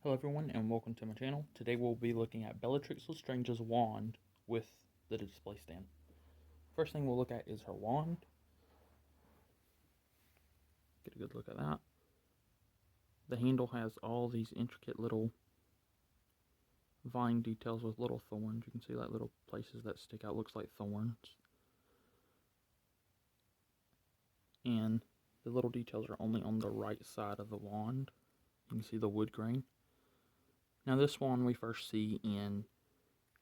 Hello everyone and welcome to my channel. Today we'll be looking at Bellatrix Lestrange's wand with the display stand. First thing we'll look at is her wand. Get a good look at that. The handle has all these intricate little vine details with little thorns. You can see like little places that stick out, looks like thorns. And the little details are only on the right side of the wand. You can see the wood grain. Now this wand we first see in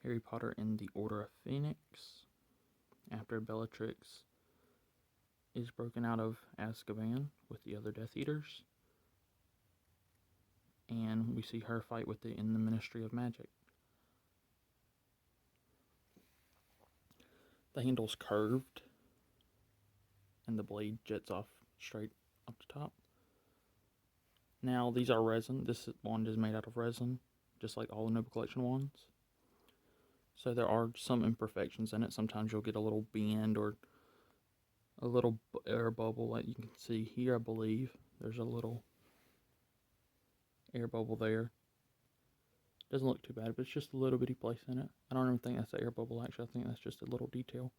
Harry Potter and the Order of Phoenix, after Bellatrix is broken out of Azkaban with the other Death Eaters, and we see her fight with it in the Ministry of Magic. The handle's curved, and the blade jets off straight up the top. Now these are resin. This wand is made out of resin, just like all the Noble Collection wands. So there are some imperfections in it. Sometimes you'll get a little bend or a little air bubble, like you can see here. I believe there's a little air bubble there. Doesn't look too bad, but it's just a little bitty place in it. I don't even think that's an air bubble, actually. I think that's just a little detail.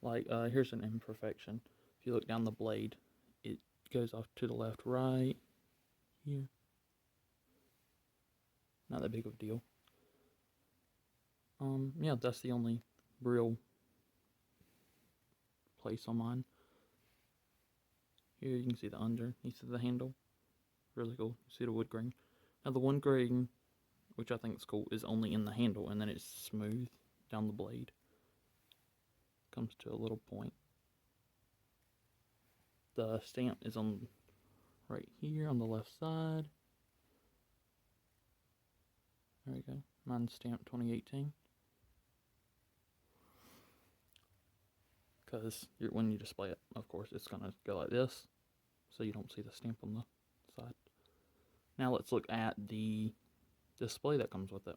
Like, here's an imperfection. If you look down the blade, it goes off to the left, right here. Not that big of a deal. Yeah, that's the only real place on mine. Here you can see the underneath of the handle. Really cool. You see the wood grain. Now the one grain, which I think is cool, is only in the handle, and then it's smooth down the blade. Comes to a little point. The stamp is on right here on the left side. There we go. Mine's stamped 2018. Because when you display it, of course, it's going to go like this, so you don't see the stamp on the side. Now let's look at the display that comes with it.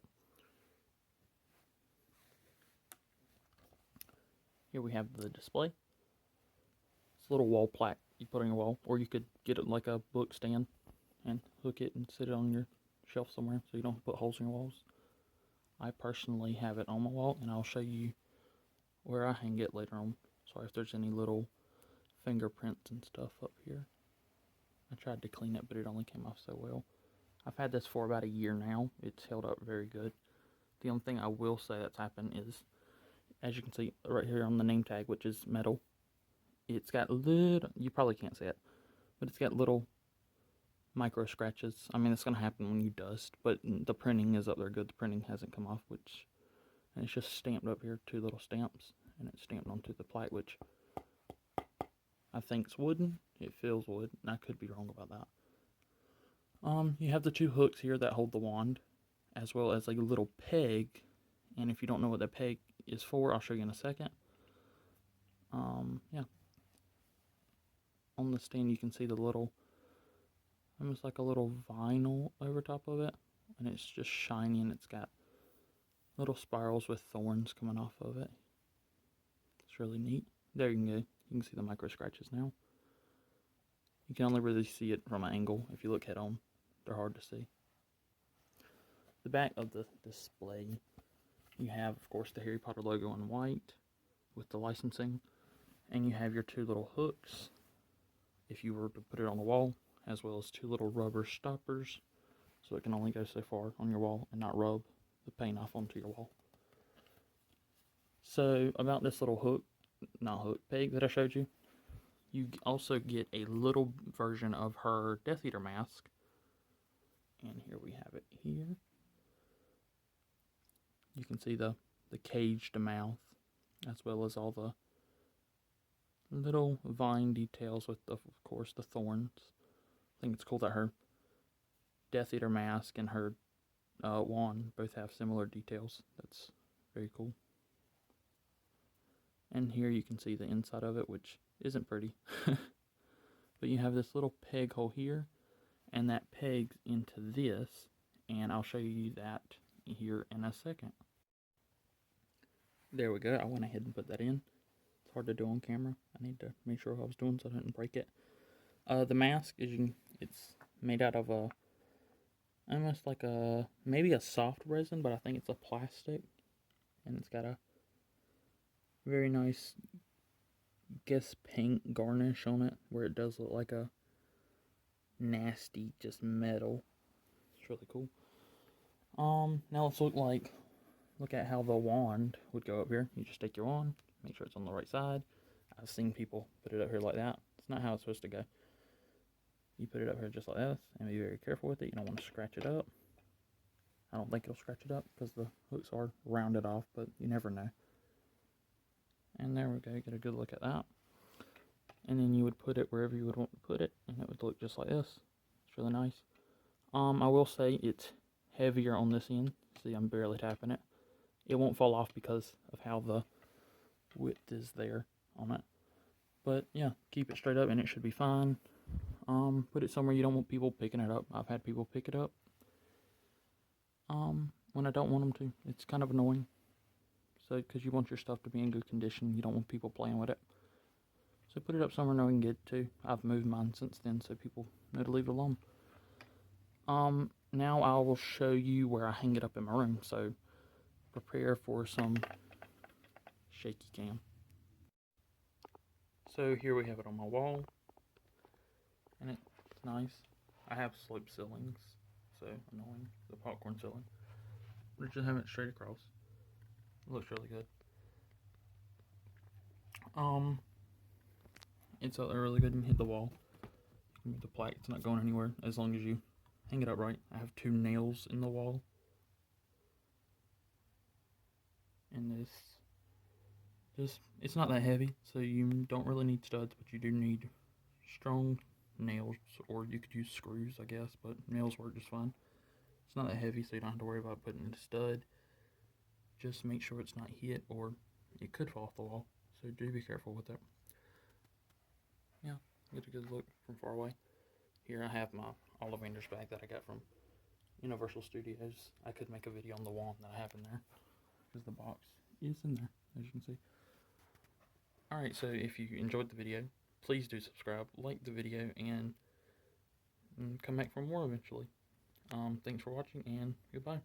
Here we have the display. It's a little wall plaque you put on your wall, or you could get it like a book stand and hook it and sit it on your shelf somewhere so you don't put holes in your walls. I personally have it on my wall, and I'll show you where I hang it later on. Sorry if there's any little fingerprints and stuff up here. I tried to clean it, but it only came off so well. I've had this for about a year now. It's held up very good. The only thing I will say that's happened is, as you can see right here on the name tag, which is metal, it's got little, you probably can't see it, but it's got little micro scratches. I mean, it's going to happen when you dust, but the printing is up there good. The printing hasn't come off, and it's just stamped up here, 2 little stamps, and it's stamped onto the plaque, which I think's wooden. It feels wood, and I could be wrong about that. You have the 2 hooks here that hold the wand, as well as a little peg, and if you don't know what that peg is for, I'll show you in a second. Yeah. On the stand, you can see the little, almost like a little vinyl over top of it, and it's just shiny, and it's got little spirals with thorns coming off of it. It's really neat. There you can go. You can see the micro scratches now. You can only really see it from an angle. If you look head on, they're hard to see. The back of the display, you have, of course, the Harry Potter logo in white with the licensing, and you have your 2 little hooks if you were to put it on the wall, as well as 2 little rubber stoppers, so it can only go so far on your wall and not rub the paint off onto your wall. So about this little peg that I showed you, you also get a little version of her Death Eater mask, and here we have it here. You can see the caged mouth, as well as all the little vine details with, of course, the thorns. I think it's cool that her Death Eater mask and her wand both have similar details. That's very cool. And here you can see the inside of it, which isn't pretty. But you have this little peg hole here, and that pegs into this, and I'll show you that here in a second. There we go. I went ahead and put that in. It's hard to do on camera. I need to make sure what I was doing so I didn't break it. The mask, it's made out of a almost like maybe a soft resin, but I think it's a plastic, and it's got a very nice, guess, paint garnish on it, where it does look like a nasty, just metal. It's really cool. Now let's look at how the wand would go up here. You just take your wand, make sure it's on the right side. I've seen people put it up here like that. It's not how it's supposed to go. You put it up here just like this, and be very careful with it. You don't want to scratch it up. I don't think it'll scratch it up because the hooks are rounded off, but you never know. And there we go, get a good look at that. And then you would put it wherever you would want to put it, and it would look just like this. It's really nice. I will say it's heavier on this end. See, I'm barely tapping it. It won't fall off because of how the width is there on it. But yeah, keep it straight up and it should be fine. Put it somewhere you don't want people picking it up. I've had people pick it up when I don't want them to. It's kind of annoying. So, because you want your stuff to be in good condition, you don't want people playing with it. So put it up somewhere no one can get to. I've moved mine since then, so people know to leave it alone. Now I will show you where I hang it up in my room. So prepare for some shaky cam. So here we have it on my wall, and it's nice. I have slope ceilings, so annoying, the popcorn ceiling. We're just having it straight across. It looks really good. It's really good and hit the wall. You can move the plaque, it's not going anywhere as long as you hang it up right. I have 2 nails in the wall. And it's not that heavy, so you don't really need studs, but you do need strong nails, or you could use screws, I guess, but nails work just fine. It's not that heavy, so you don't have to worry about putting in a stud. Just make sure it's not hit, or it could fall off the wall, so do be careful with it. Yeah, get a good look from far away. Here I have my Ollivander's bag that I got from Universal Studios. I could make a video on the wand that I have in there, because the box is in there, as you can see. Alright, so if you enjoyed the video, please do subscribe, like the video, and come back for more eventually. Thanks for watching, and goodbye.